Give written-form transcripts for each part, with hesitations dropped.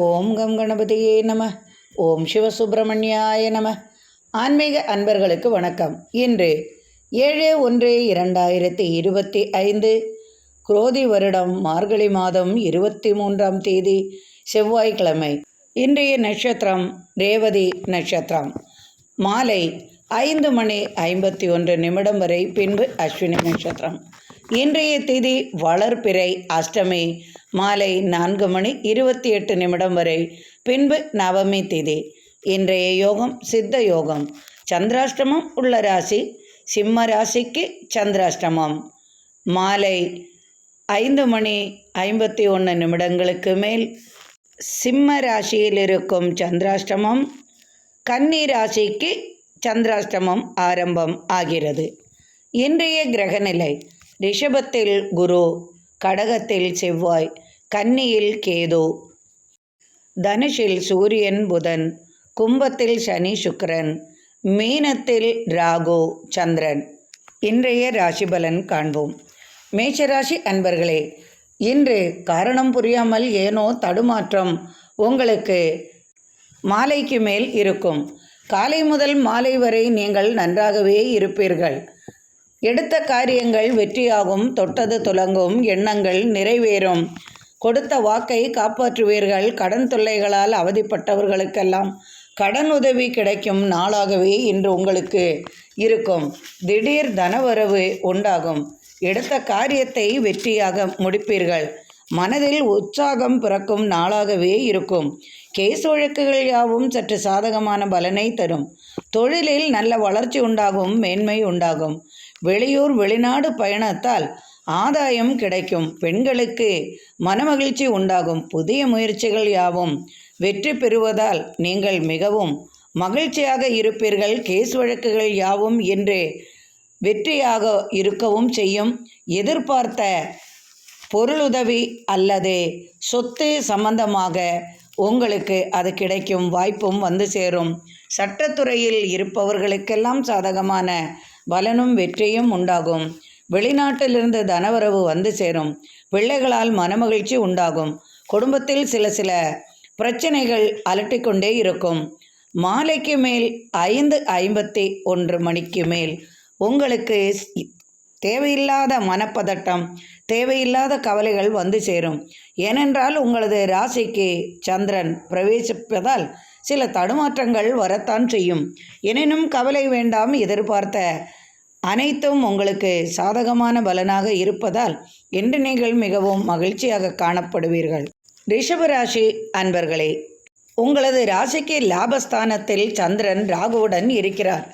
ஓம் come கணபதியே நம. ஓம் சிவசுப்பிரமணியாய நம. ஆன்மீக அன்பர்களுக்கு வணக்கம். இன்று 7/1/2025 குரோதி வருடம் மார்கழி மாதம் 23ஆம் தேதி செவ்வாய்க்கிழமை. இன்றைய நட்சத்திரம் ரேவதி நட்சத்திரம். மாலை 5:51 வரை, பின்பு அஸ்வினி நட்சத்திரம். இன்றைய திதி வளர்பிறை அஷ்டமி மாலை 4:28 வரை, பின்பு நவமி திதி. இன்றைய யோகம் சித்த யோகம். சந்திராஷ்டமம் உள்ள ராசி சிம்ம ராசிக்கு சந்திராஷ்டமம். மாலை 5:51 மேல் சிம்ம ராசியில் இருக்கும் சந்திராஷ்டமம் கன்னி ராசிக்கு சந்திராஷ்டமம் ஆரம்பம் ஆகிறது. இன்றைய கிரகநிலை: ரிஷபத்தில் குரு, கடகத்தில் செவ்வாய், கன்னியில் கேது, தனுஷில் சூரியன் புதன், கும்பத்தில் சனி சுக்கிரன், மீனத்தில் ராகு சந்திரன். இன்றைய ராசி பலன் காண்போம். மேஷராசி அன்பர்களே, இன்று காரணம் புரியாமல் ஏனோ தடுமாற்றம் உங்களுக்கு மாலைக்கு மேல் இருக்கும். காலை முதல் மாலை வரை நீங்கள் நன்றாகவே இருப்பீர்கள். எடுத்த காரியங்கள் வெற்றியாகும், தொட்டது துலங்கும், எண்ணங்கள் நிறைவேறும், கொடுத்த வாக்கை காப்பாற்றுவீர்கள். கடன் தொல்லைகளால் அவதிப்பட்டவர்களுக்கெல்லாம் கடன் உதவி கிடைக்கும் நாளாகவே இன்று உங்களுக்கு இருக்கும். திடீர் தனவரவு உண்டாகும். எடுத்த காரியத்தை வெற்றியாக முடிப்பீர்கள். மனதில் உற்சாகம் பிறக்கும் நாளாகவே இருக்கும். கேஸ் வழக்குகள் யாவும் சற்று சாதகமான பலனை தரும். தொழிலில் நல்ல வளர்ச்சி உண்டாகும், மேன்மை உண்டாகும். வெளியூர் வெளிநாடு பயணத்தால் ஆதாயம் கிடைக்கும். பெண்களுக்கு மனமகிழ்ச்சி உண்டாகும். புதிய முயற்சிகள் யாவும் வெற்றி பெறுவதால் நீங்கள் மிகவும் மகிழ்ச்சியாக இருப்பீர்கள். கேஸ் வழக்குகள் யாவும் இன்று வெற்றியாக இருக்கவும் செய்யும். எதிர்பார்த்த பொருளுதவி அல்லது சொத்து சம்பந்தமாக உங்களுக்கு அது கிடைக்கும் வாய்ப்பும் வந்து சேரும். சட்டத்துறையில் இருப்பவர்களுக்கெல்லாம் சாதகமான பலனும் வெற்றியும் உண்டாகும். வெளிநாட்டிலிருந்து தனவரவு வந்து சேரும். பிள்ளைகளால் மனமகிழ்ச்சி உண்டாகும். குடும்பத்தில் சில பிரச்சனைகள் அலட்டிக்கொண்டே இருக்கும். மாலைக்கு மேல் 5:51 மேல் உங்களுக்கு தேவையில்லாத மனப்பதட்டம், தேவையில்லாத கவலைகள் வந்து சேரும். ஏனென்றால் உங்களது ராசிக்கு சந்திரன் பிரவேசிப்பதால் சில தடுமாற்றங்கள் வரத்தான் செய்யும். எனினும் கவலை வேண்டாம். எதிர்பார்த்த அனைத்தும் உங்களுக்கு சாதகமான பலனாக இருப்பதால் இன்று நீங்கள் மிகவும் மகிழ்ச்சியாக காணப்படுவீர்கள். ரிஷபராசி அன்பர்களே, உங்களது ராசிக்கு லாபஸ்தானத்தில் சந்திரன் ராகுவுடன் இருக்கிறார்.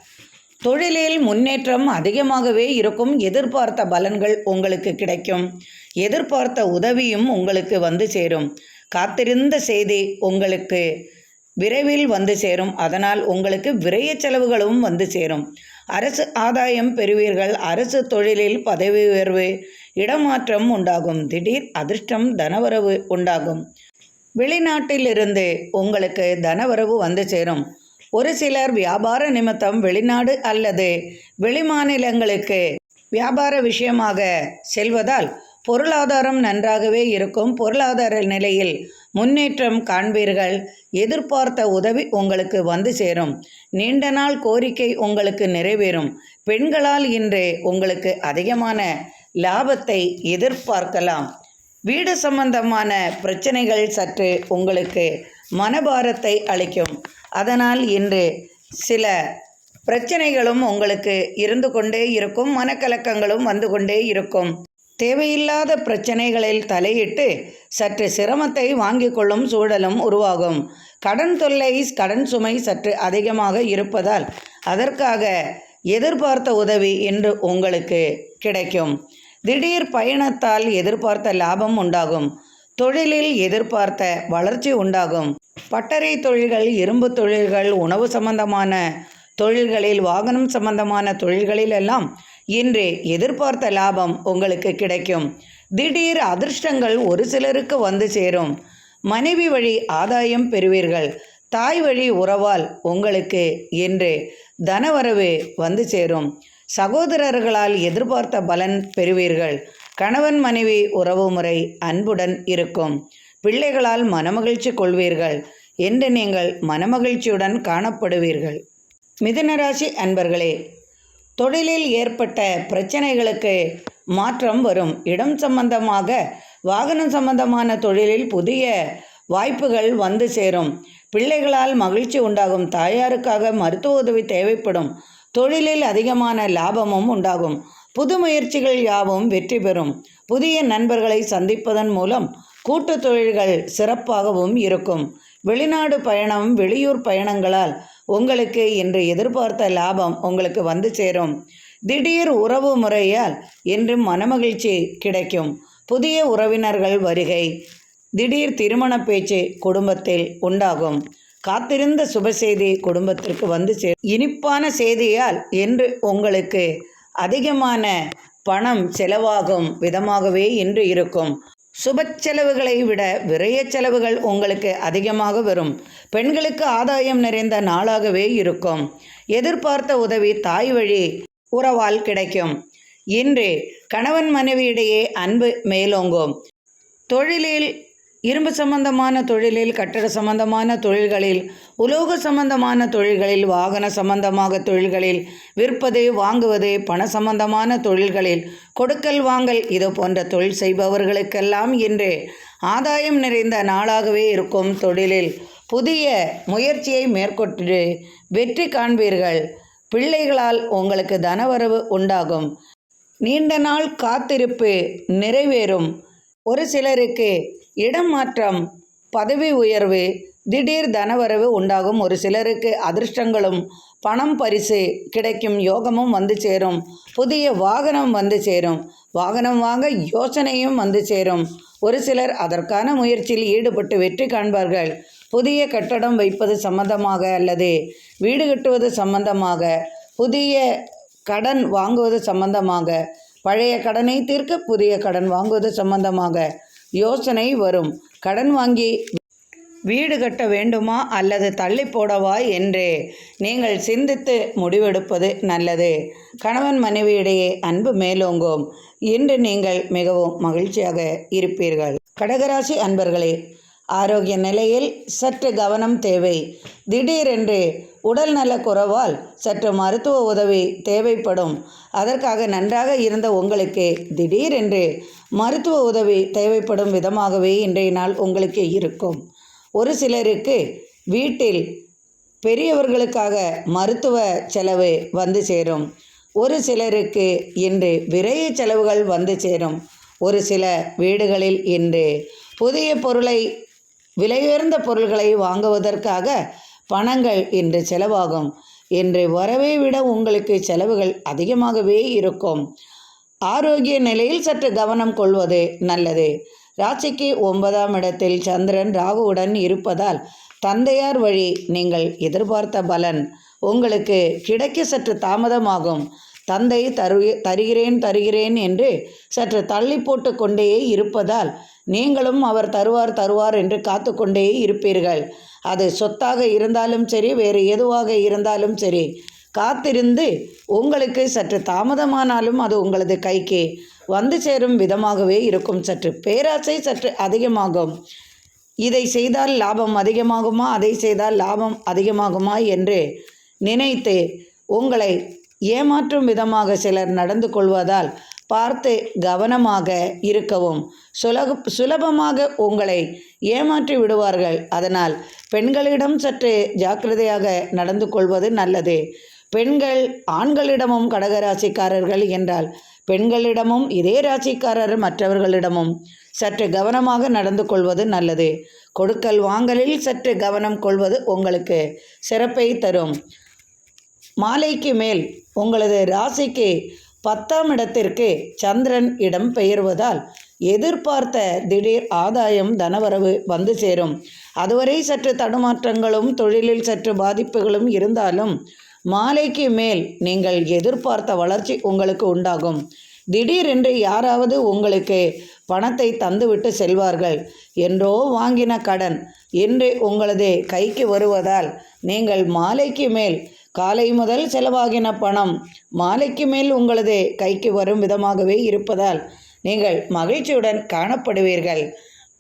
தொழிலில் முன்னேற்றம் அதிகமாகவே இருக்கும். எதிர்பார்த்த பலன்கள் உங்களுக்கு கிடைக்கும். எதிர்பார்த்த உதவியும் உங்களுக்கு வந்து சேரும். காத்திருந்த செய்தி உங்களுக்கு விரைவில் வந்து சேரும். அதனால் உங்களுக்கு விரைய செலவுகளும் வந்து சேரும். அரசு ஆதாயம் பெறுவீர்கள். அரசு தொழிலில் பதவி உயர்வு, இடமாற்றம் உண்டாகும். திடீர் அதிர்ஷ்டம், தனவரவு உண்டாகும். வெளிநாட்டிலிருந்து உங்களுக்கு தனவரவு வந்து சேரும். ஒரு சிலர் வியாபார நிமித்தம் வெளிநாடு அல்லது வெளிமாநிலங்களுக்கு வியாபார விஷயமாக செல்வதால் பொருளாதாரம் நன்றாகவே இருக்கும். பொருளாதார நிலையில் முன்னேற்றம் காண்பீர்கள். எதிர்பார்த்த உதவி உங்களுக்கு வந்து சேரும். நீண்ட நாள் கோரிக்கை உங்களுக்கு நிறைவேறும். பெண்களால் இன்று உங்களுக்கு அதிகமான லாபத்தை எதிர்பார்க்கலாம். வீடு சம்பந்தமான பிரச்சனைகள் சற்று உங்களுக்கு மனபாரத்தை அளிக்கும். அதனால் இன்று சில பிரச்சனைகளும் உங்களுக்கு இருந்து கொண்டே இருக்கும். மனக்கலக்கங்களும் வந்து கொண்டே இருக்கும். தேவையில்லாத பிரச்சனைகளில் தலையிட்டு சற்று சிரமத்தை வாங்கிக் கொள்ளும் சூழலும் உருவாகும். கடன் தொல்லை, கடன் சுமை சற்று அதிகமாக இருப்பதால் அதற்காக எதிர்பார்த்த உதவி இன்று உங்களுக்கு கிடைக்கும். திடீர் பயணத்தால் எதிர்பார்த்த லாபம் உண்டாகும். தொழிலில் எதிர்பார்த்த வளர்ச்சி உண்டாகும். பட்டறை தொழில்கள், இரும்பு தொழில்கள், உணவு சம்பந்தமான தொழில்களில், வாகனம் சம்பந்தமான தொழில்களில் எல்லாம் இன்று எதிர்பார்த்த லாபம் உங்களுக்கு கிடைக்கும். திடீர் அதிர்ஷ்டங்கள் ஒரு சிலருக்கு வந்து சேரும். மனைவி வழி ஆதாயம் பெறுவீர்கள். தாய் வழி உறவால் உங்களுக்கு இன்று தனவரவு வந்து சேரும். சகோதரர்களால் எதிர்பார்த்த பலன் பெறுவீர்கள். கணவன் மனைவி உறவு முறை அன்புடன் இருக்கும். பிள்ளைகளால் மனமகிழ்ச்சி கொள்வீர்கள் என்று நீங்கள் மனமகிழ்ச்சியுடன் காணப்படுவீர்கள். மிதுனராசி அன்பர்களே, தொழிலில் ஏற்பட்ட பிரச்சனைகளுக்கு மாற்றம் வரும். இடம் சம்பந்தமாக, வாகனம் சம்பந்தமான தொழிலில் புதிய வாய்ப்புகள் வந்து சேரும். பிள்ளைகளால் மகிழ்ச்சி உண்டாகும். தாயாருக்காக மருத்துவ உதவி தேவைப்படும். தொழிலில் அதிகமான லாபமும் உண்டாகும். புது முயற்சிகள் யாவும் வெற்றி பெறும். புதிய நண்பர்களை சந்திப்பதன் மூலம் கூட்டு தொழில்கள் சிறப்பாகவும் இருக்கும். வெளிநாடு பயணம், வெளியூர் பயணங்களால் உங்களுக்கு இன்று எதிர்பார்த்த லாபம் உங்களுக்கு வந்து சேரும். திடீர் உறவு முறையால் இன்று மனமகிழ்ச்சி கிடைக்கும். புதிய உறவினர்கள் வருகை, திடீர் திருமண பேச்சு குடும்பத்தில் உண்டாகும். காத்திருந்த சுப செய்தி குடும்பத்திற்கு வந்து சேரும். இனிப்பான செய்தியால் இன்று உங்களுக்கு அதிகமான பணம் செலவாகும் விதமாகவே இன்று இருக்கும். சுப செலவுகளை விட விரய செலவுகள் உங்களுக்கு அதிகமாக வரும். பெண்களுக்கு ஆதாயம் நிறைந்த நாளாகவே இருக்கும். எதிர்பார்த்த உதவி தாய் வழி உறவால் கிடைக்கும். இன்று கணவன் மனைவியிடையே அன்பு மேலோங்கும். தொழிலில் இரும்பு சம்பந்தமான தொழிலில், கட்டட சம்பந்தமான தொழில்களில், உலோக சம்பந்தமான தொழில்களில், வாகன சம்பந்தமாக தொழில்களில், விற்பது வாங்குவது, பண சம்பந்தமான தொழில்களில், கொடுக்கல் வாங்கல் இது போன்ற தொழில் செய்பவர்களுக்கெல்லாம் இன்று ஆதாயம் நிறைந்த நாளாகவே இருக்கும். தொழிலில் புதிய முயற்சியை மேற்கொண்டு வெற்றி காண்பீர்கள். பிள்ளைகளால் உங்களுக்கு தனவரவு உண்டாகும். நீண்ட நாள் காத்திருப்பு நிறைவேறும். ஒரு சிலருக்கு இடம் மாற்றம், பதவி உயர்வு, திடீர் தனவரவு உண்டாகும். ஒரு சிலருக்கு அதிர்ஷ்டங்களும் பணம் பரிசு கிடைக்கும் யோகமும் வந்து சேரும். புதிய வாகனம் வந்து சேரும். வாகனம் வாங்க யோசனையும் வந்து சேரும். ஒரு சிலர் அதற்கான முயற்சியில் ஈடுபட்டு வெற்றி காண்பார்கள். புதிய கட்டடம் வைப்பது சம்பந்தமாக அல்லது வீடு கட்டுவது சம்பந்தமாக, புதிய கடன் வாங்குவது சம்பந்தமாக, பழைய கடனை தீர்க்க புதிய கடன் வாங்குவது சம்பந்தமாக யோசனை வரும். கடன் வாங்கி வீடு கட்ட வேண்டுமா அல்லது தள்ளி போடவா என்று நீங்கள் சிந்தித்து முடிவெடுப்பது நல்லது. கணவன் மனைவியிடையே அன்பு மேலோங்கும். இன்று நீங்கள் மிகவும் மகிழ்ச்சியாக இருப்பீர்கள். கடகராசி அன்பர்களே, ஆரோக்கிய நிலையில் சற்று கவனம் தேவை. திடீரென்று உடல் நலக்குறைவால் சற்று மருத்துவ உதவி தேவைப்படும். அதற்காக நன்றாக இருந்த உங்களுக்கு திடீரென்று மருத்துவ உதவி தேவைப்படும் விதமாகவே இன்றைய நாள் உங்களுக்கு இருக்கும். ஒரு சிலருக்கு வீட்டில் பெரியவர்களுக்காக மருத்துவ செலவு வந்து சேரும். ஒரு சிலருக்கு இன்று விரைய செலவுகள் வந்து சேரும். ஒரு சில வீடுகளில் இன்று புதிய பொருளை, விலையுயர்ந்த பொருள்களை வாங்குவதற்காக பணங்கள் இன்று செலவாகும். இன்று வரவை விட உங்களுக்கு செலவுகள் அதிகமாகவே இருக்கும். ஆரோக்கிய நிலையில் சற்று கவனம் கொள்வது நல்லது. ராசிக்கு 9ஆம் இடத்தில் சந்திரன் ராகுவுடன் இருப்பதால் தந்தையார் வழி நீங்கள் எதிர்பார்த்த பலன் உங்களுக்கு கிடைக்க சற்று தாமதமாகும். தந்தை தருகிறேன் என்று சற்று தள்ளி போட்டு கொண்டே இருப்பதால் நீங்களும் அவர் தருவார் என்று காத்து கொண்டே இருப்பீர்கள். அது சொத்தாக இருந்தாலும் சரி, வேறு எதுவாக இருந்தாலும் சரி, காத்திருந்து உங்களுக்கு சற்று தாமதமானாலும் அது உங்களது கைக்கு வந்து சேரும் விதமாகவே இருக்கும். சற்று பேராசை சற்று அதிகமாகும். இதை செய்தால் லாபம் அதிகமாகுமா, அதை செய்தால் லாபம் அதிகமாகுமா என்று நினைத்து உங்களை ஏமாற்றும் விதமாக சிலர் நடந்து கொள்வதால் பார்த்து கவனமாக இருக்கவும். சுலபமாக உங்களை ஏமாற்றி விடுவார்கள். அதனால் பெண்களிடம் சற்று ஜாக்கிரதையாக நடந்து கொள்வது நல்லது. பெண்கள் ஆண்களிடமும், கடகராசிக்காரர்கள் என்றால் பெண்களிடமும் இதே ராசிக்காரர் மற்றவர்களிடமும் சற்று கவனமாக நடந்து கொள்வது நல்லது. கொடுக்கல் வாங்கலில் சற்று கவனம் கொள்வது உங்களுக்கு சிறப்பை தரும். மாலைக்கு மேல் உங்களது ராசிக்கு 10ஆம் இடத்திற்கு சந்திரன் இடம் பெயர்வதால் எதிர்பார்த்த திடீர் ஆதாயம், தனவரவு வந்து சேரும். அதுவரை சற்று தடுமாற்றங்களும் தொழிலில் சற்று பாதிப்புகளும் இருந்தாலும் மாலைக்கு மேல் நீங்கள் எதிர்பார்த்த வளர்ச்சி உங்களுக்கு உண்டாகும். திடீரென்று யாராவது உங்களுக்கு பணத்தை தந்துவிட்டு செல்வார்கள். என்றோ வாங்கின கடன் இன்று உங்களது கைக்கு வருவதால் நீங்கள் மாலைக்கு மேல், காலை முதல் செலவாகின பணம் மாலைக்கு மேல் உங்களது கைக்கு வரும் விதமாகவே இருப்பதால் நீங்கள் மகிழ்ச்சியுடன் காணப்படுவீர்கள்.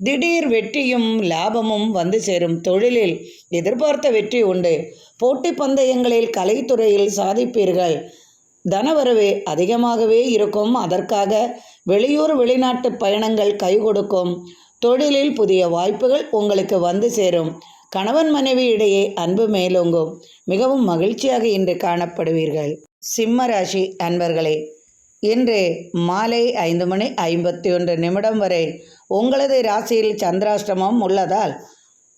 திடீர் வெற்றியும் லாபமும் வந்து சேரும். தொழிலில் எதிர்பார்த்த வெற்றி உண்டு. போட்டி பந்தயங்களில் கலைத்துறையில் சாதிப்பீர்கள். தனவரவு அதிகமாகவே இருக்கும். அதற்காக வெளியூர் வெளிநாட்டு பயணங்கள் கை கொடுக்கும். தொழிலில் புதிய வாய்ப்புகள் உங்களுக்கு வந்து சேரும். கணவன் மனைவி இடையே அன்பு மேலோங்கும். மிகவும் மகிழ்ச்சியாக இன்று காணப்படுவீர்கள். சிம்ம ராசி அன்பர்களே, இன்று மாலை 5:51 வரை உங்களது ராசியில் சந்திராஷ்டமம் உள்ளதால்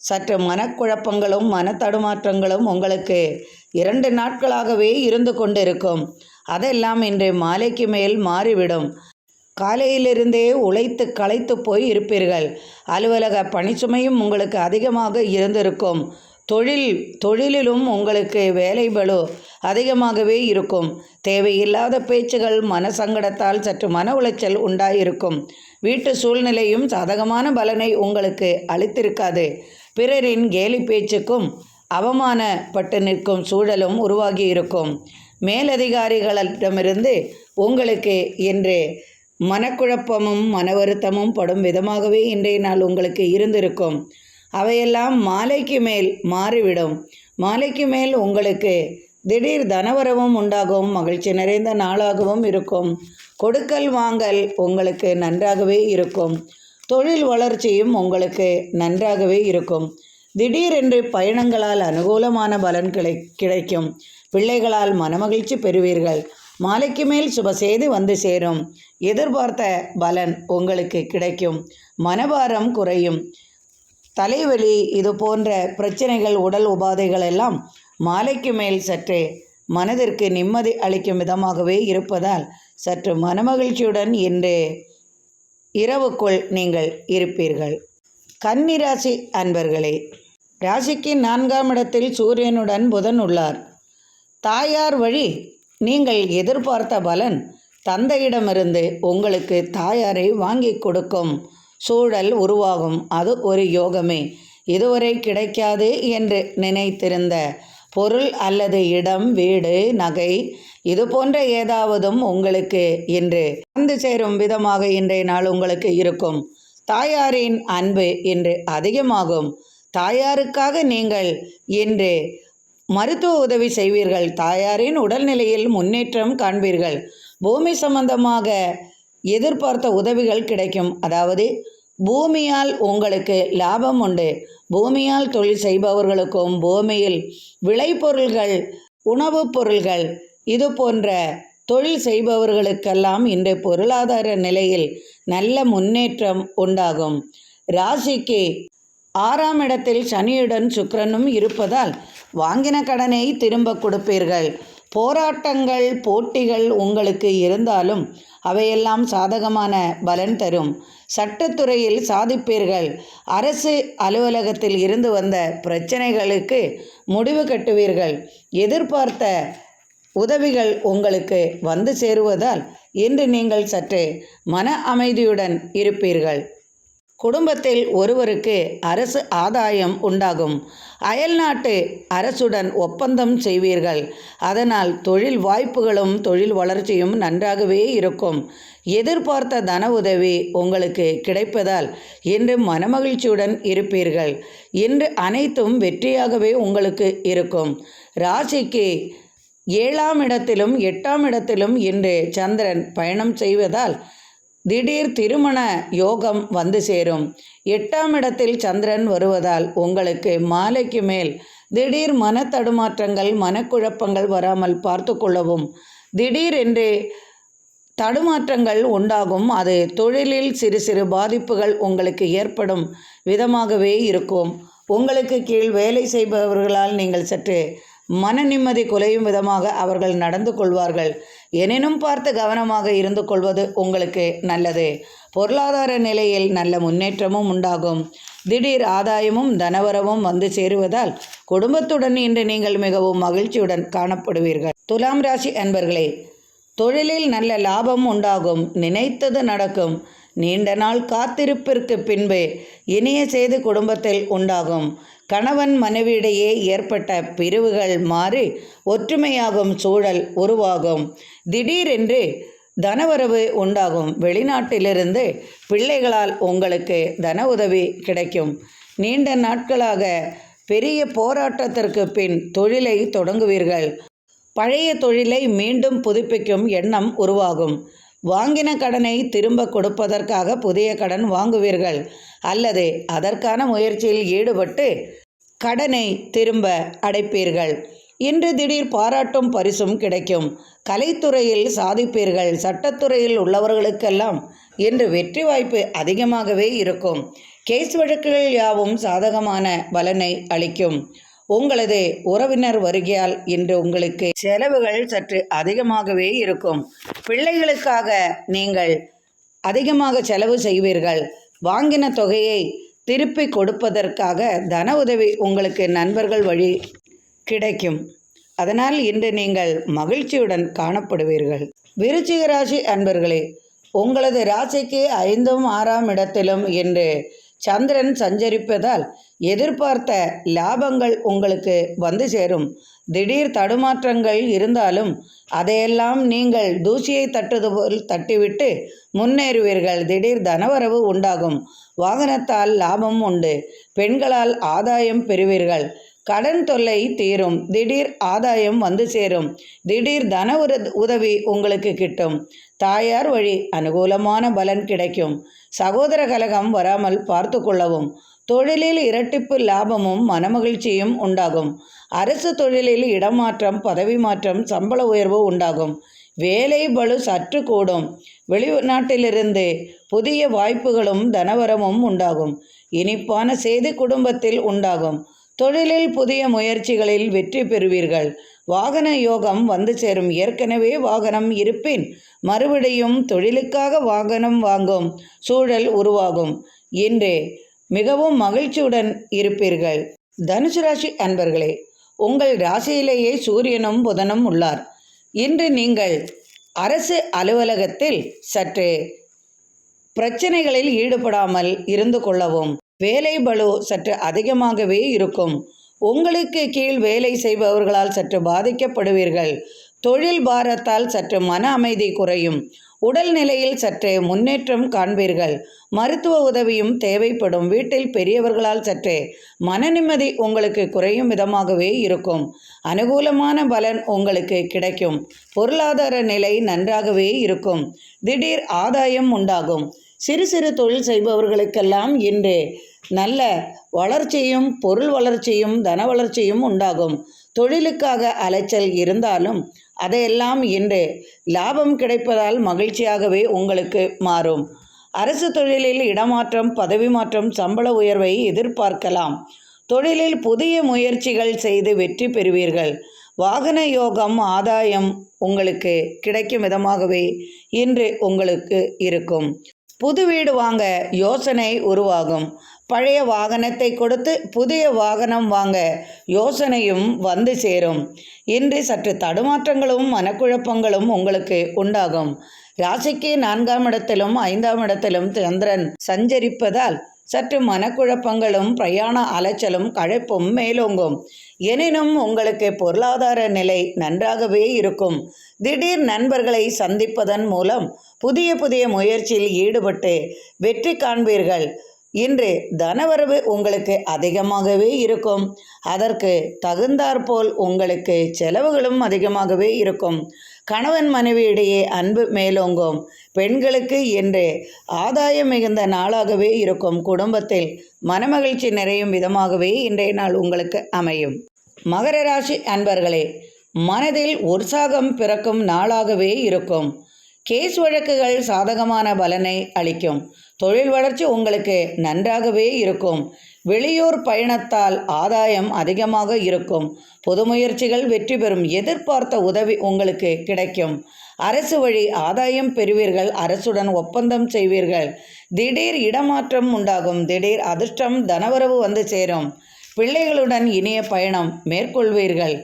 சற்று மனக்குழப்பங்களும் மனத்தடுமாற்றங்களும் உங்களுக்கு 2 நாட்களாகவே இருந்து கொண்டிருக்கும். அதெல்லாம் இன்று மாலைக்கு மேல் மாறிவிடும். காலையிலிருந்தே உழைத்து களைத்து போய் இருப்பீர்கள். அலுவலக பணிச்சுமையும் உங்களுக்கு அதிகமாக இருந்திருக்கும். தொழிலிலும் உங்களுக்கு வேலை பளு அதிகமாகவே இருக்கும். தேவையில்லாத பேச்சுகள் மனசங்கடத்தால் சற்று மன உளைச்சல் உண்டாயிருக்கும். வீட்டு சூழ்நிலையும் சாதகமான பலனை உங்களுக்கு அளித்திருக்காது. பிறரின் கேலி பேச்சுக்கும் அவமானப்பட்டு நிற்கும் சூழலும் உருவாகி இருக்கும். மேலதிகாரிகளிடமிருந்து உங்களுக்கு இன்று மனக்குழப்பமும் மன வருத்தமும் படும் விதமாகவே இன்றைய நாள் உங்களுக்கு இருந்திருக்கும். அவையெல்லாம் மாலைக்கு மேல் மாறிவிடும். மாலைக்கு மேல் உங்களுக்கு திடீர் தனவரவும் உண்டாகும். மகிழ்ச்சி நிறைந்த நாளாகவும் இருக்கும். கொடுக்கல் வாங்கல் உங்களுக்கு நன்றாகவே இருக்கும். தொழில் வளர்ச்சியும் உங்களுக்கு நன்றாகவே இருக்கும். திடீரென்று பயணங்களால் அனுகூலமான பலன் கிடைக்கும். பிள்ளைகளால் மனமகிழ்ச்சி பெறுவீர்கள். மாலைக்கு மேல் சுபசெய்தி வந்து சேரும். எதிர்பார்த்த பலன் உங்களுக்கு கிடைக்கும். மனபாரம் குறையும். தலைவலி இது போன்ற பிரச்சனைகள், உடல் உபாதைகள் எல்லாம் மாலைக்கு மேல் சற்று மனதிற்கு நிம்மதி அளிக்கும் விதமாகவே இருப்பதால் சற்று மனமகிழ்ச்சியுடன் இன்று இரவுக்குள் நீங்கள் இருப்பீர்கள். கன்னி ராசி அன்பர்களே, ராசிக்கு 4ஆம் இடத்தில் சூரியனுடன் புதன் உள்ளார். தாயார் வழி நீங்கள் எதிர்பார்த்த பலன் தந்தையிடமிருந்து உங்களுக்கு தாயாரை வாங்கி கொடுக்கும் சூழல் உருவாகும். அது ஒரு யோகமே. இதுவரை கிடைக்காது என்று நினைத்திருந்த பொருள் அல்லது இடம், வீடு, நகை இது போன்ற ஏதாவதும் உங்களுக்கு இன்று வந்து சேரும் விதமாக இன்றைய நாள் உங்களுக்கு இருக்கும். தாயாரின் அன்பு இன்று அதிகமாகும். தாயாருக்காக நீங்கள் இன்று மருத்துவ உதவி செய்வீர்கள். தாயாரின் உடல்நிலையில் முன்னேற்றம் காண்பீர்கள். பூமி சம்பந்தமாக எதிர்பார்த்த உதவிகள் கிடைக்கும். அதாவது பூமியால் உங்களுக்கு லாபம் உண்டு. பூமியால் தொழில் செய்பவர்களுக்கும் பூமியில் விளைபொருள்கள், உணவுப் பொருள்கள் இது போன்ற தொழில் செய்பவர்களுக்கெல்லாம் இன்று பொருளாதார நிலையில் நல்ல முன்னேற்றம் உண்டாகும். ராசிக்கு 6ஆம் இடத்தில் சனியுடன் சுக்கிரனும் இருப்பதால் வாங்கின கடனை திரும்ப கொடுப்பீர்கள். போராட்டங்கள், போட்டிகள் உங்களுக்கு இருந்தாலும் அவையெல்லாம் சாதகமான பலன் தரும். சட்டத்துறையில் சாதிப்பீர்கள். அரசு அலுவலகத்தில் இருந்து வந்த பிரச்சனைகளுக்கு முடிவு கட்டுவீர்கள். எதிர்பார்த்த உதவிகள் உங்களுக்கு வந்து சேருவதால் இன்று நீங்கள் சற்று மன அமைதியுடன் இருப்பீர்கள். குடும்பத்தில் ஒருவருக்கு அரசு ஆதாயம் உண்டாகும். அயல்நாட்டு அரசுடன் ஒப்பந்தம் செய்வீர்கள். அதனால் தொழில் வாய்ப்புகளும் தொழில் வளர்ச்சியும் நன்றாகவே இருக்கும். எதிர்பார்த்த தன உதவி உங்களுக்கு கிடைப்பதால் இன்று மனமகிழ்ச்சியுடன் இருப்பீர்கள். இன்று அனைத்தும் வெற்றியாகவே உங்களுக்கு இருக்கும். ராசிக்கு 7ஆம் இடத்திலும் 8ஆம் இடத்திலும் இன்று சந்திரன் பயணம் செய்வதால் திடீர் திருமண யோகம் வந்து சேரும். 8ஆம் இடத்தில் சந்திரன் வருவதால் உங்களுக்கு மாலைக்கு மேல் திடீர் மனத்தடுமாற்றங்கள், மனக்குழப்பங்கள் வராமல் பார்த்து கொள்ளவும். திடீரென்று தடுமாற்றங்கள் உண்டாகும். அது தொழிலில் சிறு சிறு பாதிப்புகள் உங்களுக்கு ஏற்படும் விதமாகவே இருக்கும். உங்களுக்கு கீழ் வேலை செய்பவர்களால் நீங்கள் சற்று மன நிம்மதி குலையும் விதமாக அவர்கள் நடந்து கொள்வார்கள். எனினும் பார்த்து கவனமாக இருந்து கொள்வது உங்களுக்கு நல்லது. பொருளாதார நிலையில் நல்ல முன்னேற்றமும் உண்டாகும். திடீர் ஆதாயமும் தனவரவும் வந்து சேருவதால் குடும்பத்துடன் இன்று நீங்கள் மிகவும் மகிழ்ச்சியுடன் காணப்படுவீர்கள். துலாம் ராசி அன்பர்களே, தொழிலில் நல்ல லாபம் உண்டாகும். நினைத்தது நடக்கும். நீண்ட நாள் காத்திருப்பிற்கு பின்பு இனிய செய்தி குடும்பத்தில் உண்டாகும். கணவன் மனைவியிடையே ஏற்பட்ட பிரிவுகள் மாறி ஒற்றுமையாகும் சூழல் உருவாகும். திடீரென்று தனவரவு உண்டாகும். வெளிநாட்டிலிருந்து பிள்ளைகளால் உங்களுக்கு தன உதவி கிடைக்கும். நீண்ட நாட்களாக பெரிய போராட்டத்திற்கு பின் தொழிலை தொடங்குவீர்கள். பழைய தொழிலை மீண்டும் புதுப்பிக்கும் எண்ணம் உருவாகும். வாங்கின கடனை திரும்ப கொடுப்பதற்காக புதிய கடன் வாங்குவீர்கள் அல்லது அதற்கான முயற்சியில் ஈடுபட்டு கடனை திரும்ப அடைப்பீர்கள். இன்று திடீர் பாராட்டும் பரிசும் கிடைக்கும். கலைத்துறையில் சாதிப்பீர்கள். சட்டத்துறையில் உள்ளவர்களுக்கெல்லாம் இன்று வெற்றி வாய்ப்பு அதிகமாகவே இருக்கும். கேஸ் வழக்குகள் யாவும் சாதகமான பலனை அளிக்கும். உங்களது உறவினர் வருகையால் இன்று உங்களுக்கு செலவுகள் சற்று அதிகமாகவே இருக்கும். பிள்ளைகளுக்காக நீங்கள் அதிகமாக செலவு செய்வீர்கள். வாங்கின தொகையை திருப்பி கொடுப்பதற்காக தன உதவி உங்களுக்கு நண்பர்கள் வழி கிடைக்கும். அதனால் இன்று நீங்கள் மகிழ்ச்சியுடன் காணப்படுவீர்கள். விருச்சிக ராசி அன்பர்களே, உங்களது ராசிக்கு 5ம் 6ஆம் இடத்திலும் இன்று சந்திரன் சஞ்சரிப்பதால் எதிர்பார்த்த லாபங்கள் உங்களுக்கு வந்து சேரும். திடீர் தடுமாற்றங்கள் இருந்தாலும் அதையெல்லாம் நீங்கள் தூசியை தட்டுவது போல் தட்டிவிட்டு முன்னேறுவீர்கள். திடீர் தனவரவு உண்டாகும். வாகனத்தால் லாபம் உண்டு. பெண்களால் ஆதாயம் பெறுவீர்கள். கடன் தொல்லை தீரும். திடீர் ஆதாயம் வந்து சேரும். திடீர் தன உதவி உங்களுக்கு கிட்டும். தாயார் வழி அனுகூலமான பலன் கிடைக்கும். சகோதர கலகம் வராமல் பார்த்து கொள்ளவும். தொழிலில் இரட்டிப்பு லாபமும் மனமகிழ்ச்சியும் உண்டாகும். அரசு தொழிலில் இடமாற்றம், பதவி மாற்றம், சம்பள உயர்வு உண்டாகும். வேலை பளு சற்று கூடும். வெளிநாட்டிலிருந்து புதிய வாய்ப்புகளும் தனவரமும் உண்டாகும். இனிப்பான செய்தி குடும்பத்தில் உண்டாகும். தொழிலில் புதிய முயற்சிகளில் வெற்றி பெறுவீர்கள். வாகன யோகம் வந்து சேரும். ஏற்கனவே வாகனம் இருப்பின் மறுபடியும் தொழிலுக்காக வாகனம் வாங்கும் சூழல் உருவாகும். இன்று மிகவும் மகிழ்ச்சியுடன் இருப்பீர்கள். தனுசு ராசி அன்பர்களே, உங்கள் ராசியிலேயே சூரியனும் புதனும் உள்ளார். இன்று நீங்கள் அரசு அலுவலகத்தில் சற்று பிரச்சனைகளில் ஈடுபடாமல் இருந்து கொள்ளவும். வேலை பளு சற்று அதிகமாகவே இருக்கும். உங்களுக்கு கீழ் வேலை செய்பவர்களால் சற்று பாதிக்கப்படுவீர்கள். தொழில் பாரத்தால் சற்று மன அமைதி குறையும். உடல் நிலையில் சற்று முன்னேற்றம் காண்பீர்கள். மருத்துவ உதவியும் தேவைப்படும். வீட்டில் பெரியவர்களால் சற்று மன நிம்மதி உங்களுக்கு குறையும் விதமாகவே இருக்கும். அனுகூலமான பலன் உங்களுக்கு கிடைக்கும். பொருளாதார நிலை நன்றாகவே இருக்கும். திடீர் ஆதாயம் உண்டாகும். சிறு சிறு தொழில் செய்பவர்களுக்கெல்லாம் இன்று நல்ல வளர்ச்சியும் பொருள் வளர்ச்சியும் தன வளர்ச்சியும் உண்டாகும். தொழிலுக்காக அலைச்சல் இருந்தாலும் அதையெல்லாம் இன்று லாபம் கிடைப்பதால் மகிழ்ச்சியாகவே உங்களுக்கு மாறும். அரசு தொழிலில் இடமாற்றம், பதவி மாற்றம், சம்பள உயர்வை எதிர்பார்க்கலாம். தொழிலில் புதிய முயற்சிகள் செய்து வெற்றி பெறுவீர்கள். வாகன யோகம், ஆதாயம் உங்களுக்கு கிடைக்கும் விதமாகவே இன்று உங்களுக்கு இருக்கும். புது வீடு வாங்க யோசனை உருவாகும். பழைய வாகனத்தை கொடுத்து புதிய வாகனம் வாங்க யோசனையும் வந்து சேரும். இன்று சற்று தடுமாற்றங்களும் மனக்குழப்பங்களும் உங்களுக்கு உண்டாகும். ராசிக்கு 4ஆம் இடத்திலும் 5ஆம் இடத்திலும் சந்திரன் சஞ்சரிப்பதால் சற்று மனக்குழப்பங்களும் பிரயாண அலைச்சலும் களைப்பும் மேலோங்கும். எனினும் உங்களுக்கு பொருளாதார நிலை நன்றாகவே இருக்கும். திடீர் நண்பர்களை சந்திப்பதன் மூலம் புதிய புதிய முயற்சியில் ஈடுபட்டு வெற்றி காண்பீர்கள். இன்று தனவரவு உங்களுக்கு அதிகமாகவே இருக்கும். அதற்கு தகுந்தாற்போல் உங்களுக்கு செலவுகளும் அதிகமாகவே இருக்கும். கணவன் மனைவியிடையே அன்பு மேலோங்கும். பெண்களுக்கு இன்று ஆதாயம் மிகுந்த நாளாகவே இருக்கும். குடும்பத்தில் மனமகிழ்ச்சி நிறையும் விதமாகவே இன்றைய நாள் உங்களுக்கு அமையும். மகர ராசி அன்பர்களே, மனதில் உற்சாகம் பிறக்கும் நாளாகவே இருக்கும். கேஸ் வழக்குகள் சாதகமான பலனை அளிக்கும். தொழில் வளர்ச்சி உங்களுக்கு நன்றாகவே இருக்கும். வெளியூர் பயணத்தால் ஆதாயம் அதிகமாக இருக்கும். பொது முயற்சிகள் வெற்றி பெறும். எதிர்பார்த்த உதவி உங்களுக்கு கிடைக்கும். அரசு வழி ஆதாயம் பெறுவீர்கள். அரசுடன் ஒப்பந்தம் செய்வீர்கள். திடீர் இடமாற்றம் உண்டாகும். திடீர் அதிர்ஷ்டம், தனவரவு வந்து சேரும். பிள்ளைகளுடன் இனிய பயணம் மேற்கொள்வீர்கள்.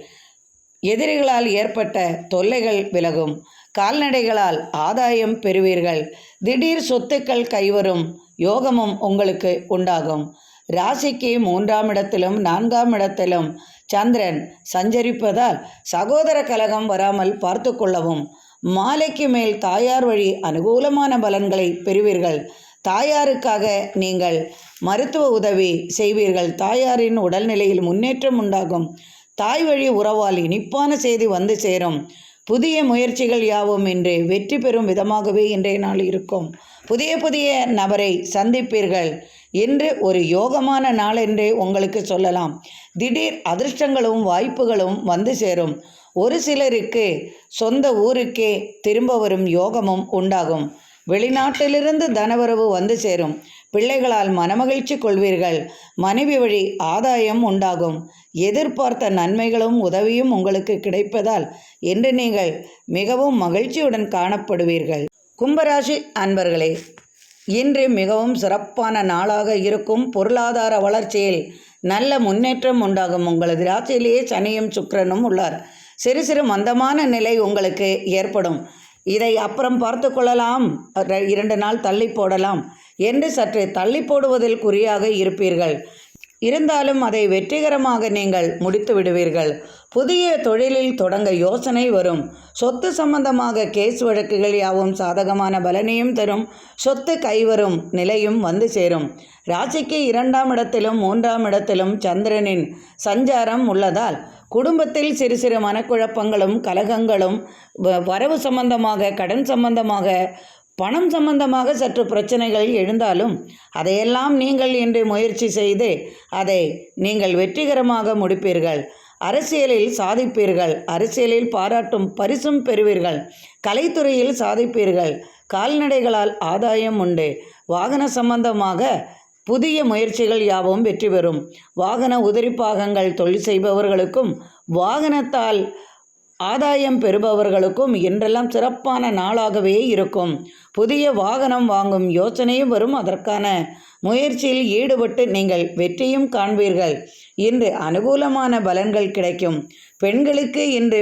எதிரிகளால் ஏற்பட்ட தொல்லைகள் விலகும். கால்நடைகளால் ஆதாயம் பெறுவீர்கள். திடீர் சொத்துக்கள் கைவரும் யோகமும் உங்களுக்கு உண்டாகும். ராசிக்கு 3ஆம் இடத்திலும் 4ஆம் இடத்திலும் சந்திரன் சஞ்சரிப்பதால் சகோதர கலகம் வராமல் பார்த்து கொள்ளவும். மாலைக்கு மேல் தாயார் வழி அனுகூலமான பலன்களை பெறுவீர்கள். தாயாருக்காக நீங்கள் மருத்துவ உதவி செய்வீர்கள். தாயாரின் உடல்நிலையில் முன்னேற்றம் உண்டாகும். தாய் வழி உறவால் இனிப்பான செய்தி வந்து சேரும். புதிய முயற்சிகள் யாவும் இன்று வெற்றி பெறும் விதமாகவே இன்றைய நாள் இருக்கும். புதிய நபரை சந்திப்பீர்கள். இன்று ஒரு யோகமான நாள் என்றே உங்களுக்கு சொல்லலாம். திடீர் அதிர்ஷ்டங்களும் வாய்ப்புகளும் வந்து சேரும். ஒரு சிலருக்கு சொந்த ஊருக்கே திரும்ப வரும் யோகமும் உண்டாகும். வெளிநாட்டிலிருந்து தனவரவு வந்து சேரும். பிள்ளைகளால் மனமகிழ்ச்சி கொள்வீர்கள். மனைவி வழி ஆதாயம் உண்டாகும். எதிர்பார்த்த நன்மைகளும் உதவியும் உங்களுக்கு கிடைப்பதால் இன்று நீங்கள் மிகவும் மகிழ்ச்சியுடன் காணப்படுவீர்கள். கும்பராசி அன்பர்களே, இன்று மிகவும் சிறப்பான நாளாக இருக்கும். பொருளாதார வளர்ச்சியில் நல்ல முன்னேற்றம் உண்டாகும். உங்களது ராசியிலேயே சனியும் சுக்கிரனும் உள்ளார். சிறு சிறு மந்தமான நிலை உங்களுக்கு ஏற்படும். இதை அப்புறம் பார்த்து கொள்ளலாம், 2 நாள் தள்ளி போடலாம் என்று சற்று தள்ளி போடுவதில் குறியாக இருப்பீர்கள். இருந்தாலும் அதை வெற்றிகரமாக நீங்கள் முடித்து விடுவீர்கள். புதிய தொழிலில் தொடங்க யோசனை வரும். சொத்து சம்பந்தமாக கேஸ் வழக்குகள் யாவும் சாதகமான பலனையும் தரும். சொத்து கைவரும் நிலையும் வந்து சேரும். ராசிக்கு 2ஆம் இடத்திலும் 3ஆம் இடத்திலும் சந்திரனின் சஞ்சாரம் உள்ளதால் குடும்பத்தில் சிறு சிறு மனக்குழப்பங்களும் கலகங்களும், வரவு சம்பந்தமாக, கடன் சம்பந்தமாக, பணம் சம்பந்தமாக சற்று பிரச்சனைகள் எழுந்தாலும் அதையெல்லாம் நீங்கள் இன்று முயற்சி செய்து அதை நீங்கள் வெற்றிகரமாக முடிப்பீர்கள். அரசியலில் சாதிப்பீர்கள். அரசியலில் பாராட்டும் பரிசும் பெறுவீர்கள். கலைத்துறையில் சாதிப்பீர்கள். கால்நடைகளால் ஆதாயம் உண்டு. வாகன சம்பந்தமாக புதிய முயற்சிகள் யாவும் வெற்றி பெறும். வாகன உதிரிப்பாகங்கள் தொழில் செய்பவர்களுக்கும் வாகனத்தால் ஆதாயம் பெறுபவர்களுக்கும் இன்றெல்லாம் சிறப்பான நாளாகவே இருக்கும். புதிய வாகனம் வாங்கும் யோசனையும் வரும். அதற்கான முயற்சியில் ஈடுபட்டு நீங்கள் வெற்றியும் காண்பீர்கள். இன்று அனுகூலமான பலன்கள் கிடைக்கும். பெண்களுக்கு இன்று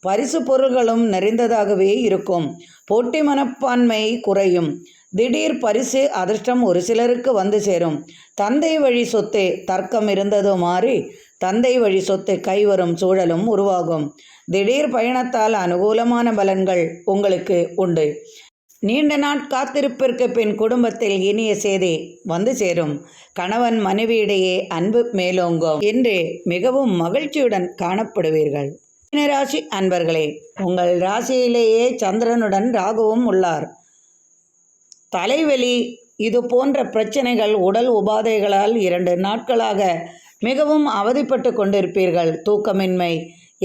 பரிசு பொருள்களும் நிறைந்ததாகவே இருக்கும். போட்டி மனப்பான்மை குறையும். திடீர் பரிசு அதிர்ஷ்டம் ஒரு சிலருக்கு வந்து சேரும். தந்தை வழி சொத்து தர்க்கம் இருந்தது மாறி தந்தை வழி சொத்து கைவரும் சூழலும் உருவாகும். திடீர் பயணத்தால் அனுகூலமான பலன்கள் உங்களுக்கு உண்டு. நீண்ட நாள் காத்திருப்பிற்கு பின் குடும்பத்தில் இனிய செய்தி வந்து சேரும். கணவன் மனைவியிடையே அன்பு மேலோங்கும். இன்று மிகவும் மகிழ்ச்சியுடன் காணப்படுவீர்கள். மீனராசி அன்பர்களே, உங்கள் ராசியிலேயே சந்திரனுடன் ராகுவும் உள்ளார். தலைவலி இது போன்ற பிரச்சனைகள், உடல் உபாதைகளால் 2 நாட்களாக மிகவும் அவதிப்பட்டு கொண்டிருப்பீர்கள். தூக்கமின்மை,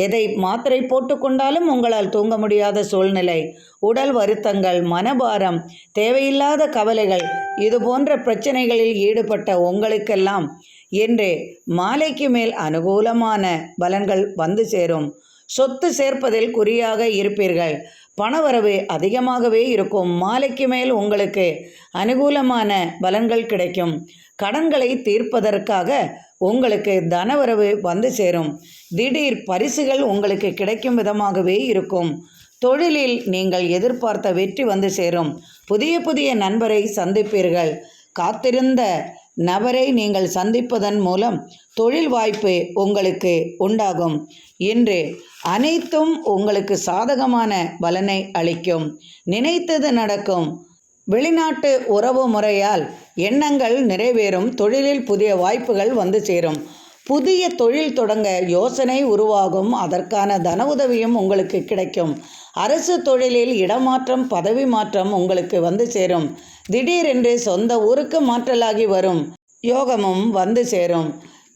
எதை மாத்திரை போட்டுக்கொண்டாலும் உங்களால் தூங்க முடியாத சூழ்நிலை, உடல் வருத்தங்கள், மனபாரம், தேவையில்லாத கவலைகள், இது போன்ற பிரச்சனைகளில் ஈடுபட்ட உங்களுக்கெல்லாம் இன்று மாலைக்கு மேல் அனுகூலமான பலன்கள் வந்து சேரும். சொத்து சேர்ப்பதில் குறியாக இருப்பீர்கள். பணவரவு அதிகமாகவே இருக்கும். மாலைக்கு மேல் உங்களுக்கு அனுகூலமான பலன்கள் கிடைக்கும். கடன்களை தீர்ப்பதற்காக உங்களுக்கு தனவரவு வந்து சேரும். திடீர் பரிசுகள் உங்களுக்கு கிடைக்கும் விதமாகவே இருக்கும். தொழிலில் நீங்கள் எதிர்பார்த்த வெற்றி வந்து சேரும். புதிய நண்பரை சந்திப்பீர்கள். காத்திருந்த நபரை நீங்கள் சந்திப்பதன் மூலம் தொழில் வாய்ப்பு உங்களுக்கு உண்டாகும். இன்று அனைத்தும் உங்களுக்கு சாதகமான பலனை அளிக்கும். நினைத்தது நடக்கும். வெளிநாட்டு உறவு முறையால் எண்ணங்கள் நிறைவேறும். தொழிலில் புதிய வாய்ப்புகள் வந்து சேரும். புதிய தொழில் தொடங்க யோசனை உருவாகும். அதற்கான தன உதவியும் உங்களுக்கு கிடைக்கும். அரசு தொழிலில் இடமாற்றம், பதவி மாற்றம் உங்களுக்கு வந்து சேரும். திடீரென்று சொந்த ஊருக்கு மாற்றலாகி வரும் யோகமும் வந்து சேரும்.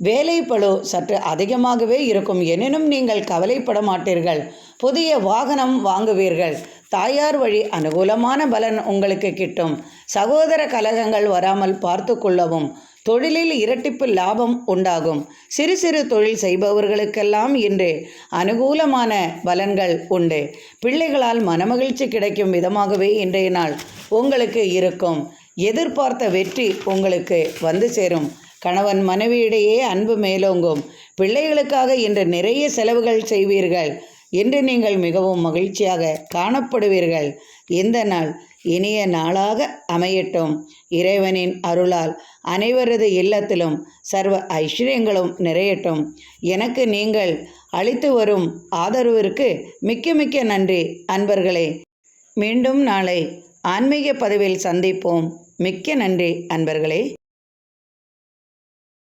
வேலைப்பளு சற்று அதிகமாகவே இருக்கும். எனினும் நீங்கள் கவலைப்பட மாட்டீர்கள். புதிய வாகனம் வாங்குவீர்கள். தாயார் வழி அனுகூலமான பலன் உங்களுக்கு கிட்டும். சகோதர கலகங்கள் வராமல் பார்த்து கொள்ளவும். தொழிலில் இரட்டிப்பு லாபம் உண்டாகும். சிறு சிறு தொழில் செய்பவர்களுக்கெல்லாம் இன்று அனுகூலமான பலன்கள் உண்டு. பிள்ளைகளால் மனமகிழ்ச்சி கிடைக்கும் விதமாகவே இன்றைய நாள் உங்களுக்கு இருக்கும். எதிர்பார்த்த வெற்றி உங்களுக்கு வந்து சேரும். கணவன் மனைவியிடையே அன்பு மேலோங்கும். பிள்ளைகளுக்காக இன்று நிறைய செலவுகள் செய்வீர்கள். இன்று நீங்கள் மிகவும் மகிழ்ச்சியாக காணப்படுவீர்கள். இந்த நாள் இனிய நாளாக அமையட்டும். இறைவனின் அருளால் அனைவரது இல்லத்திலும் சர்வ ஐஸ்வர்யங்களும் நிறையட்டும். எனக்கு நீங்கள் அளித்து வரும் ஆதரவிற்கு மிக்க மிக்க நன்றி அன்பர்களே. மீண்டும் நாளை ஆன்மீக பதிவில் சந்திப்போம். மிக்க நன்றி அன்பர்களே.